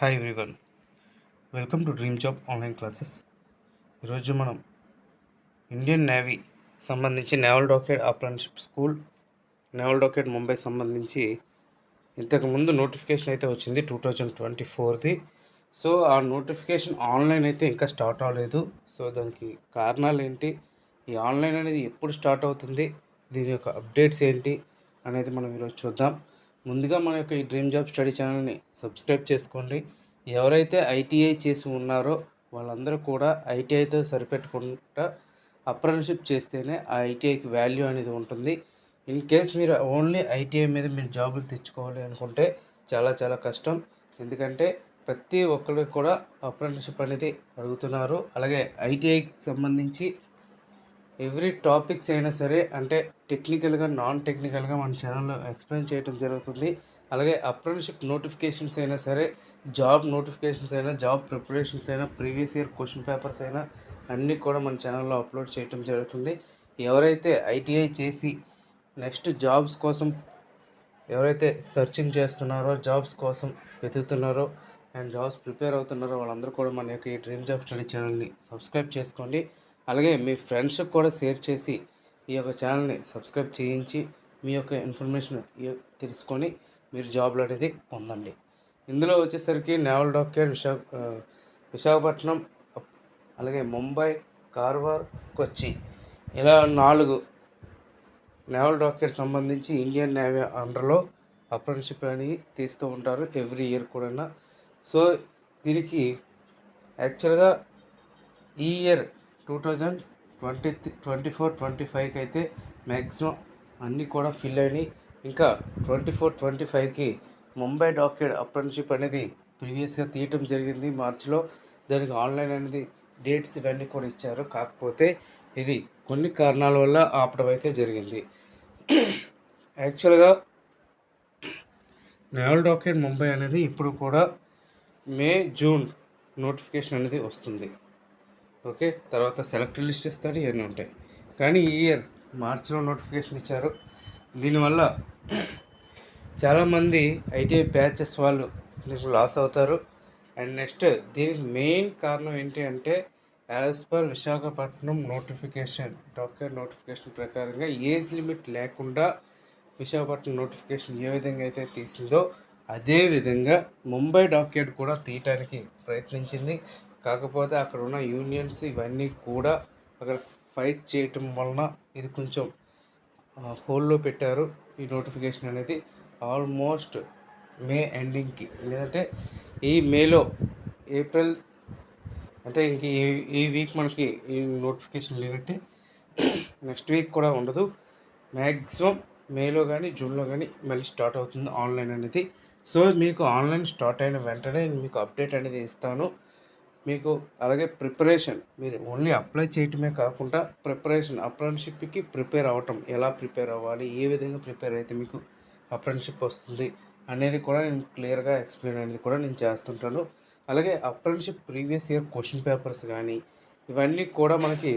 Hi everyone, welcome to dream job online classes. ఈరోజు మనం Indian navy సంబంధించి naval dockyard apprenticeship school naval dockyard Mumbai సంబంధించి ఇంతకుముందు notification అయితే వచ్చింది 2024ది. సో ఆ నోటిఫికేషన్ ఆన్లైన్ అయితే ఇంకా స్టార్ట్ అవ్వలేదు. సో దానికి కారణాలు ఏంటి, ఈ ఆన్లైన్ అనేది ఎప్పుడు స్టార్ట్ అవుతుంది, దీని యొక్క అప్డేట్స్ ఏంటి అనేది మనం ఈరోజు చూద్దాం. ముందుగా మన యొక్క ఈ డ్రీమ్ జాబ్ స్టడీ ఛానల్ని సబ్స్క్రైబ్ చేసుకోండి. ఎవరైతే ఐటీఐ చేసి ఉన్నారో వాళ్ళందరూ కూడా ఐటీఐతో సరిపెట్టకుండా అప్రెంటిస్షిప్ చేస్తేనే ఆ ఐటీఐకి వాల్యూ అనేది ఉంటుంది. ఇన్ కేస్ మీరు ఓన్లీ ఐటీఐ మీద మీరు జాబులు తెచ్చుకోవాలి అనుకుంటే చాలా కష్టం. ఎందుకంటే ప్రతి ఒక్కరికి కూడా అప్రెంటిస్షిప్ అనేది అడుగుతున్నారు. అలాగే ఐటీఐకి సంబంధించి ఎవ్రీ టాపిక్స్ అయినా సరే, అంటే టెక్నికల్గా నాన్ టెక్నికల్గా మన ఛానల్లో ఎక్స్ప్లెయిన్ చేయడం జరుగుతుంది. అలాగే అప్రెంటిస్షిప్ నోటిఫికేషన్స్ అయినా సరే, జాబ్ నోటిఫికేషన్స్ అయినా, జాబ్ ప్రిపరేషన్స్ అయినా, ప్రీవియస్ ఇయర్ క్వశ్చన్ పేపర్స్ అయినా అన్నీ కూడా మన ఛానల్లో అప్లోడ్ చేయడం జరుగుతుంది. ఎవరైతే ఐటీఐ చేసి నెక్స్ట్ జాబ్స్ కోసం ఎవరైతే సర్చింగ్ చేస్తున్నారో, జాబ్స్ కోసం వెతుకుతున్నారో అండ్ జాబ్స్ ప్రిపేర్ అవుతున్నారో వాళ్ళందరూ కూడా మన యొక్క ఈ డ్రీమ్ జాబ్ స్టడీ ఛానల్ని సబ్స్క్రైబ్ చేసుకోండి. అలాగే మీ ఫ్రెండ్స్కి కూడా షేర్ చేసి ఈ యొక్క ఛానల్ని సబ్స్క్రైబ్ చేయించి మీ యొక్క ఇన్ఫర్మేషన్ తెలుసుకొని మీరు జాబ్లు అనేది పొందండి. ఇందులో వచ్చేసరికి నేవల్ డాక్యార్డ్ విశాఖపట్నం, అలాగే ముంబై, కార్వార్, కొచ్చి ఇలా 4 నేవల్ డాక్యార్డ్ సంబంధించి ఇండియన్ నేవీ అండర్లో అప్రెంటిస్షిప్ అనేది తీస్తూ ఉంటారు ఎవ్రీ ఇయర్ కూడా. సో దీనికి యాక్చువల్గా ఈ ఇయర్ 2024-25కి అయితే మ్యాక్సిమం అన్నీ కూడా ఫిల్ అయినాయి. ఇంకా 24-25కి ముంబై డాక్యార్డ్ అప్రెంటిస్షిప్ అనేది ప్రీవియస్గా తీయటం జరిగింది మార్చిలో. దానికి ఆన్లైన్ అనేది డేట్స్ ఇవన్నీ కూడా ఇచ్చారు. కాకపోతే ఇది కొన్ని కారణాల వల్ల ఆపడం అయితే జరిగింది. యాక్చువల్గా నేవల్ డాక్యార్డ్ ముంబై అనేది ఇప్పుడు కూడా మే, జూన్ నోటిఫికేషన్ అనేది వస్తుంది. ఓకే, తర్వాత సెలెక్టెడ్ లిస్ట్ ఇస్తారు, ఇవన్నీ ఉంటాయి. కానీ ఈ ఇయర్ మార్చిలో నోటిఫికేషన్ ఇచ్చారు. దీనివల్ల చాలామంది ఐటీఐ బ్యాచెస్ వాళ్ళు లాస్ అవుతారు. అండ్ నెక్స్ట్ దీనికి మెయిన్ కారణం ఏంటి అంటే, as per Visakhapatnam notification, dockyard notification ప్రకారంగా ఏజ్ లిమిట్ లేకుండా విశాఖపట్నం నోటిఫికేషన్ ఏ విధంగా అయితే తీసిందో అదే విధంగా ముంబై డాక్యార్డ్ కూడా తీయటానికి ప్రయత్నించింది. కాకపోతే అక్కడ ఉన్న యూనియన్స్ ఇవన్నీ కూడా అక్కడ ఫైట్ చేయటం వలన ఇది కొంచెం హోల్లో పెట్టారు. ఈ నోటిఫికేషన్ అనేది ఆల్మోస్ట్ మే ఎండింగ్కి, లేదంటే ఈ మేలో, ఏప్రిల్ అంటే ఇంక ఈ వీక్ మనకి ఈ నోటిఫికేషన్ లేదంటే నెక్స్ట్ వీక్ కూడా ఉండదు. మ్యాక్సిమం మేలో కానీ జూన్లో కానీ మళ్ళీ స్టార్ట్ అవుతుంది ఆన్లైన్ అనేది. సో మీకు ఆన్లైన్ స్టార్ట్ అయిన వెంటనే మీకు అప్డేట్ అనేది ఇస్తాను. మీకు అలాగే ప్రిపరేషన్, మీరు ఓన్లీ అప్లై చేయటమే కాకుండా ప్రిపరేషన్, అప్రెంటిస్షిప్కి ప్రిపేర్ అవ్వటం, ఎలా ప్రిపేర్ అవ్వాలి, ఏ విధంగా ప్రిపేర్ అయితే మీకు అప్రెంటిస్షిప్ వస్తుంది అనేది కూడా నేను క్లియర్గా ఎక్స్ప్లెయిన్ అనేది కూడా నేను చేస్తుంటాను. అలాగే apprenticeship previous year question papers కానీ ఇవన్నీ కూడా మనకి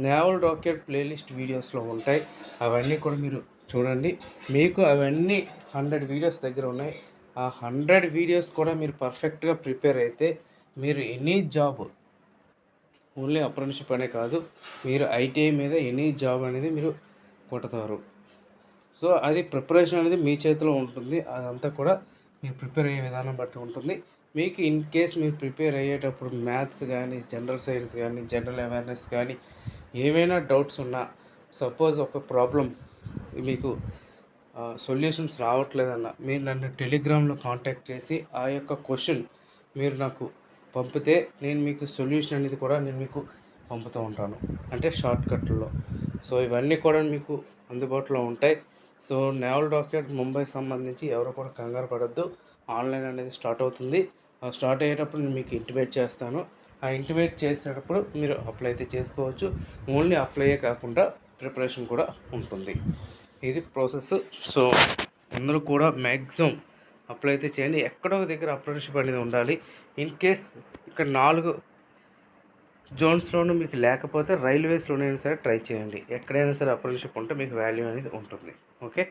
నేవల్ డాక్యార్డ్ ప్లేలిస్ట్ వీడియోస్లో ఉంటాయి. అవన్నీ కూడా మీరు చూడండి. మీకు అవన్నీ 100 వీడియోస్ దగ్గర ఉన్నాయి. ఆ 100 వీడియోస్ కూడా మీరు పర్ఫెక్ట్గా ప్రిపేర్ అయితే మీరు ఎనీ జాబ్, ఓన్లీ అప్రెంటిస్షిప్ అనే కాదు, మీరు ఐటీఐ మీద ఎనీ జాబ్ అనేది మీరు కొడతారు. సో అది ప్రిపరేషన్ అనేది మీ చేతిలో ఉంటుంది. అదంతా కూడా మీరు ప్రిపేర్ అయ్యే విధానం బట్టి ఉంటుంది. మీకు ఇన్ కేస్ మీరు ప్రిపేర్ అయ్యేటప్పుడు మ్యాథ్స్ కానీ, జనరల్ సైన్స్ కానీ, జనరల్ అవేర్నెస్ కానీ ఏమైనా డౌట్స్ ఉన్నా, సపోజ్ ఒక ప్రాబ్లం మీకు సొల్యూషన్స్ రావట్లేదన్న మీరు నన్ను టెలిగ్రామ్లో కాంటాక్ట్ చేసి ఆ యొక్క క్వశ్చన్ మీరు నాకు పంపితే నేను మీకు సొల్యూషన్ అనేది కూడా నేను మీకు పంపుతూ ఉంటాను, అంటే షార్ట్కట్లో. సో ఇవన్నీ కూడా మీకు అందుబాటులో ఉంటాయి. సో నేవల్ డాక్యార్డ్ ముంబై సంబంధించి ఎవరు కూడా కంగారు పడద్దు. ఆన్లైన్ అనేది స్టార్ట్ అవుతుంది. ఆ స్టార్ట్ అయ్యేటప్పుడు నేను మీకు ఇంటిమేట్ చేస్తాను. ఆ ఇంటిమేట్ చేసేటప్పుడు మీరు అప్లై అయితే చేసుకోవచ్చు. ఓన్లీ అప్లైయే కాకుండా ప్రిపరేషన్ కూడా ఉంటుంది. ఇది ప్రాసెస్. సో అందరూ కూడా మ్యాక్సిమం అప్లై అయితే చేయండి. ఎక్కడో దగ్గర అప్రెంటిస్షిప్ అనేది ఉండాలి. ఇన్ కేస్ ఇక్కడ 4 జోన్స్లోనూ మీకు లేకపోతే రైల్వేస్లోనైనా సరే ట్రై చేయండి. ఎక్కడైనా సరే అప్రెంటిస్షిప్ ఉంటే మీకు వాల్యూ అనేది ఉంటుంది. Okay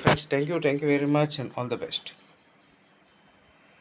friends, thank you very much and all the best.